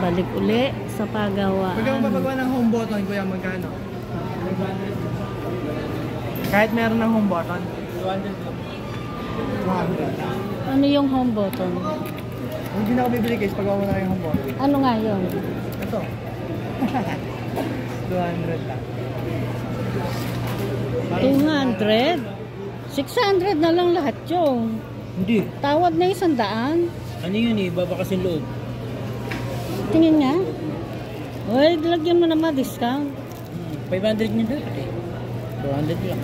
Balik uli sa pagawaan. Pag ang papagawa ng home button, kuya, magkano? Kahit meron ng home button? 200 lang. 200. Ano yung home button? Hindi na ako bibili guys pag wala yung home button. Ano nga yun? Ito. 200 lang. 200? 600 na lang lahat yun. Hindi. Tawad na 100. Ano yun eh? Babakas yung loob. Tingin nga. Uy, lagyan mo naman discount. 500 nyo dapat eh. 200 lang.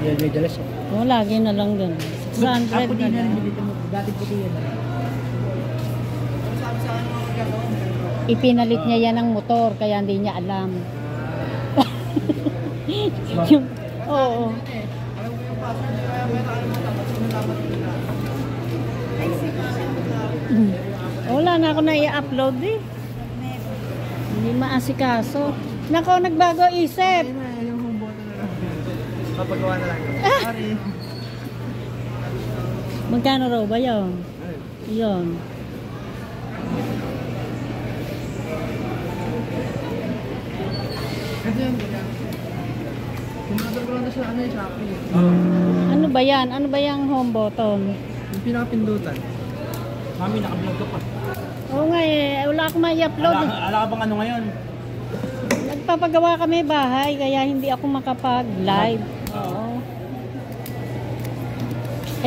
Yan may dalas eh. Oo, lagi na lang dun. 600 na lang. Dati puti yan. Ipinalit niya yan ng motor, kaya hindi niya alam. Oo. Wala na ako na i-upload eh. Hindi maasikaso. Nako, nagbago isip. Yung home button na lang. Papagawa na lang. Sorry. Magkano raw ba yun? Yun. Kasi yun, kuya. Kumagal ko lang na siya, ano yung Shopee. Ano ba yan? Ano ba yung home button? Yung pinakapindutan. Mami, naka-vlog ka pa. Oo nga eh. Wala akong ma-i-upload. Ala ka bang ano ngayon? Nagpapagawa kami bahay, kaya hindi ako makapag-live. Oo.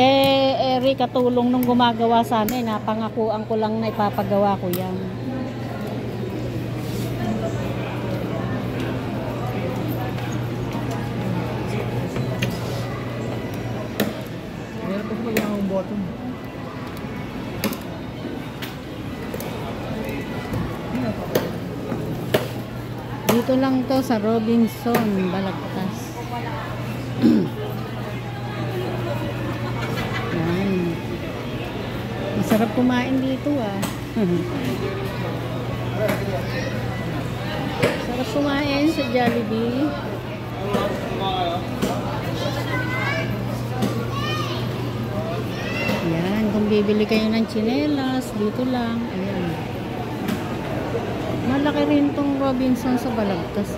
Eri, katulong nung gumagawa sa amin. Napangakuan ko lang na ipapagawa ko yan. Meron pa sa pag home button. Dito lang to sa Robinson, Balagtas. Yan. Masarap kumain dito ah. Sarap kumain sa Jollibee. Yan, kung bibili kayo ng tsinelas, dito lang. Ayan. Malaki rin tong Robinson sa Balagtas.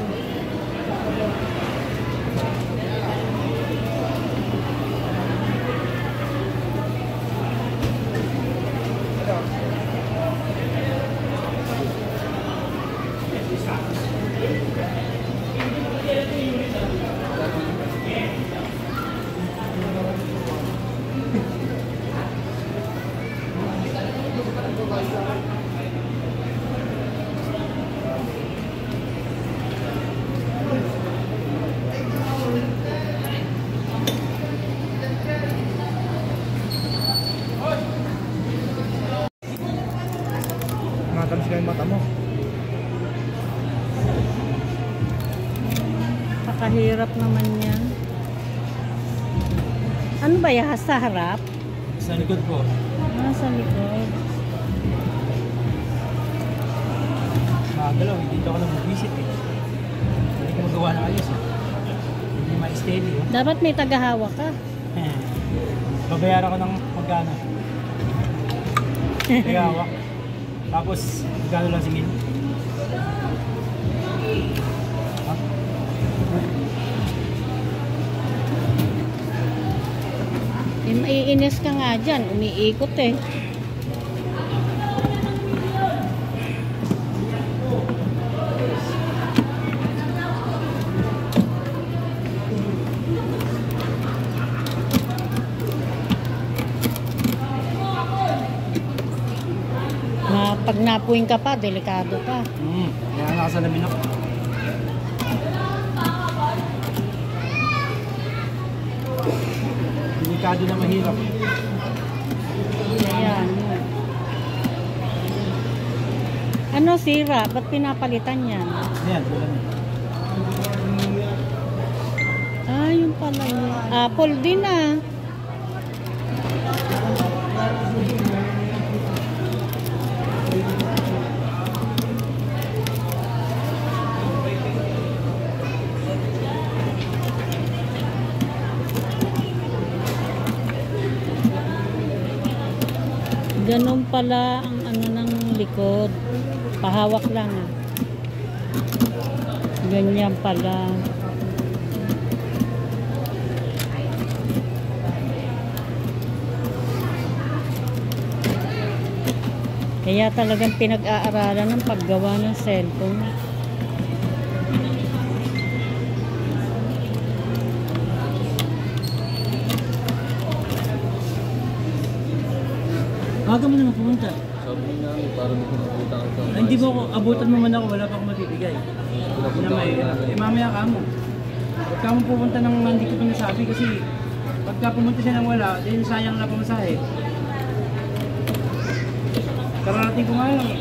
Matamis ka yung mata mo. Pakahirap naman yan. Ano ba yan? Sa harap? Sa likod ko. Sa likod. Magalaw, dito ako lang mag-visit eh. Hindi ko magawa na ayos eh. Hindi ma-steady eh. Dapat may tagahawak ka. Babayaran ko ng magkano. Tagahawak. Tapos, magkano lang singin? Maiinis ka nga dyan. Umiikot eh. Pag napuwing ka pa, delikado ka. Kaya nakasalamin ako. Delikado na mahirap. Ayan. Ano sira? Ba't pinapalitan yan? Ayan, wala na. Ah, yung pala yun. Apple din ah. Ganun pala ang ano ng likod. Pahawak lang ah. Ganyan pala. Kaya talagang pinag-aaralan ng paggawa ng cellphone. Aga mo naman pumunta. Sabi namin, para mo kung abutan ka. Ay, hindi mo ako, abutan mo man ako, wala pa akong mabibigay. Pinapunta Na may, ka namin. mamaya ka mo. Pagka mo pupunta ng hindi ko pa nasabi kasi pagka pumunta siya ng wala, din sayang na pamasahe. Kararating ko nga lang eh.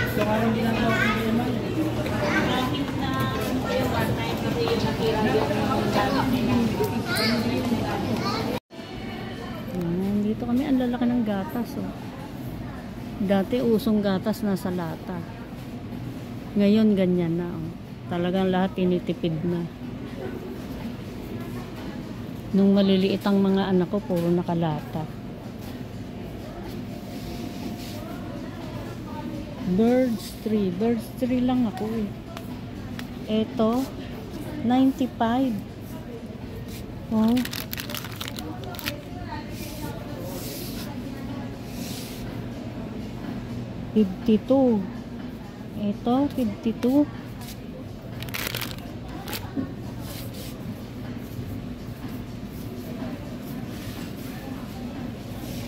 So nga lang ginagawa ko yung naman. Dito kami, ang lalaki ng gatas. Oh. Dati usong gatas nasa lata. Ngayon ganyan na. Oh. Talagang lahat tinitipid na. Nung maliliit ang mga anak ko, puro nakalata. Birds tree lang ako eh. Eto 95. Oh. $52. Ito 52.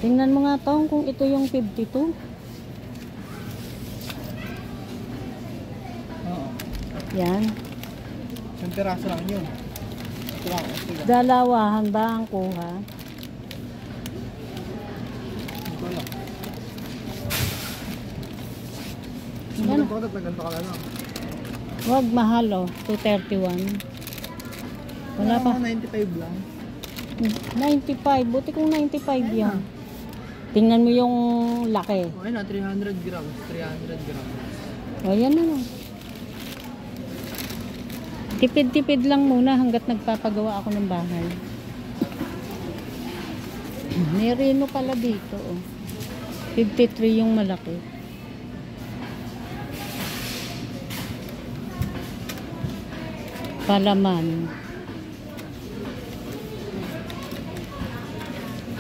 Tingnan mo nga to kung ito yung 52. Oo. Yan. Isang piraso lang yun. Ito lang. Ito lang. Dalawahan ba ang kuha? Ito lang. Yan. Sumunod ko na ganito ka lang. Wag mahal oh. 231. Wala pa. 95 lang. 95. Buti kung 95 yan. Tingnan mo yung laki. Okay na, 300 grams. 300 grams. O yan na lang. Tipid-tipid lang muna hanggat nagpapagawa ako ng bahay. May reno pala dito. Oh. 53 yung malaki. Palaman.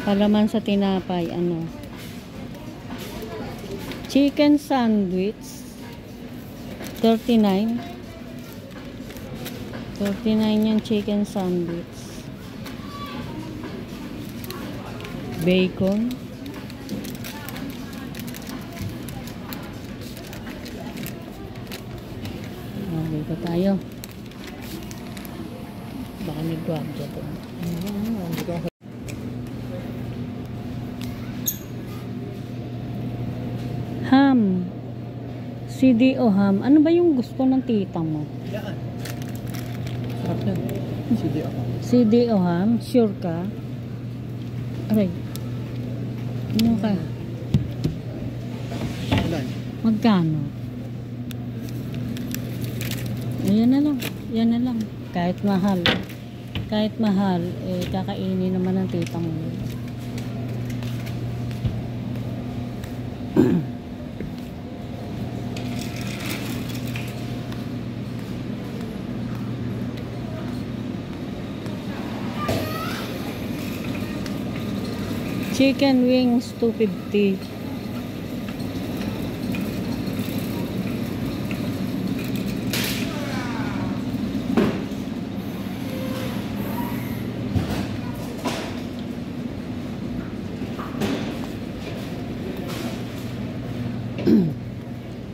Palaman sa tinapay. Ano? Chicken sandwich. 39. 39 yung chicken sandwich. Bacon. Okay pa tayo. Baka may guardia to. Dito ako. Ham. CDO ham. Ano ba yung gusto ng tita mo? Yan. Sarap yan. CD ako. CDO ham? Sure ka? Aray. Ano ka? Ilan? Magkano? Ayan na lang. Yan na lang. Kahit mahal. Kahit mahal, eh, kakainin naman ng tita mo. Chicken wings, 250.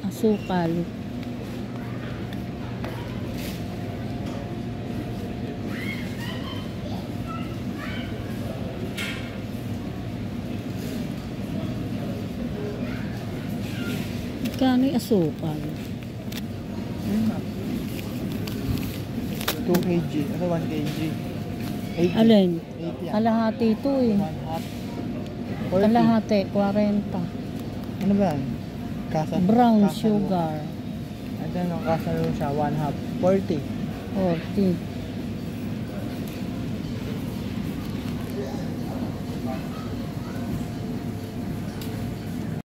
Asukal. Magkano yung asukal? 2 kg. Ano 1 kg? 80. Alin? 80 yan. Kalahati ito eh. 1/2. 40. Kalahati, 40. Ano ba yan? Kasa, Brown kasa- sugar. Ito yung kasa siya, 1/2. 40. 40.